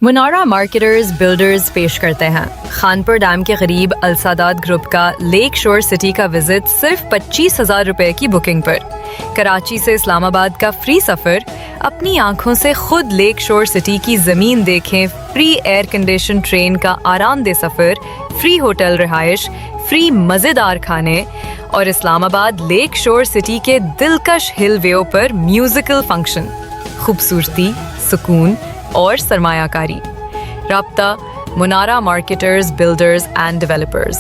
منارہ marketers builders پیش کرتے ہیں خانپور ڈیم کے قریب السادات گروپ کا لیک شور سٹی کا وزٹ صرف 25,000 روپے کی بکنگ پر۔ کراچی سے اسلام آباد کا فری سفر، اپنی آنکھوں سے خود لیک شور سٹی کی زمین دیکھیں، فری ایئر کنڈیشن ٹرین کا آرام دہ سفر، فری ہوٹل رہائش، فری مزیدار کھانے اور اسلام آباد لیک شور سٹی کے دلکش ہل ویو پر میوزیکل فنکشن، خوبصورتی، سکون اور سرمایہ کاری۔ رابطہ Minara marketers builders and developers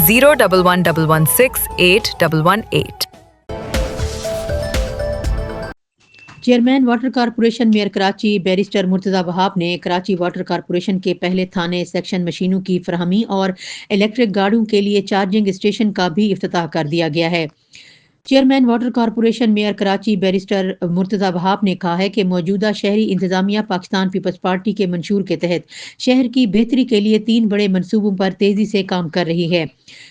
011168118۔ Chairman water corporation mayor Karachi barrister Murtaza Wahab نے کراچی واٹر کارپوریشن کے پہلے تھانے سیکشن مشینوں کی فراہمی اور الیکٹرک گاڑیوں کے لیے چارجنگ اسٹیشن کا بھی افتتاح کر دیا گیا ہے۔ Chairman water corporation mayor Karachi barrister Murtaza Wahab نے کہا ہے کہ موجودہ شہری انتظامیہ پاکستان پیپلز پارٹی کے منشور کے تحت شہر کی بہتری کے لیے 3 بڑے منصوبوں پر تیزی سے کام کر رہی ہے۔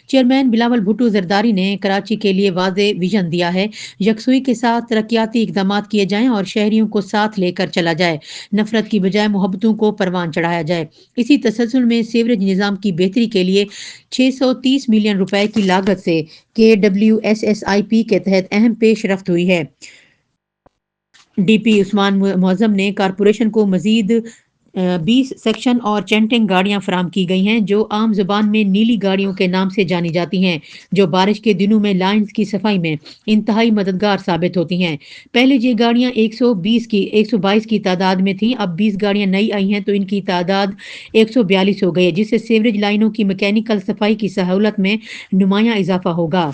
چیئرمین بلاول بھٹو زرداری نے کراچی کے لیے واضح ویژن دیا ہے، یکسوئی کے ساتھ ترقیاتی اقدامات کیے جائیں اور شہریوں کو ساتھ لے کر چلا جائے، نفرت کی بجائے محبتوں کو پروان چڑھایا جائے۔ اسی تسلسل میں سیوریج نظام کی بہتری کے لیے 630 ملین روپے کی لاگت سے KWSSIP کے تحت اہم پیش رفت ہوئی ہے۔ ڈی پی عثمان معظم نے کارپوریشن کو مزید 20 سیکشن اور چینٹنگ گاڑیاں فراہم کی گئی ہیں جو عام زبان میں نیلی گاڑیوں کے نام سے جانی جاتی ہیں، جو بارش کے دنوں میں لائنز کی صفائی میں انتہائی مددگار ثابت ہوتی ہیں۔ پہلے یہ گاڑیاں 122 کی تعداد میں تھیں، اب 20 گاڑیاں نئی آئی ہیں تو ان کی تعداد 142 ہو گئی ہے، جس سے سیوریج لائنوں کی میکینیکل صفائی کی سہولت میں نمایاں اضافہ ہوگا۔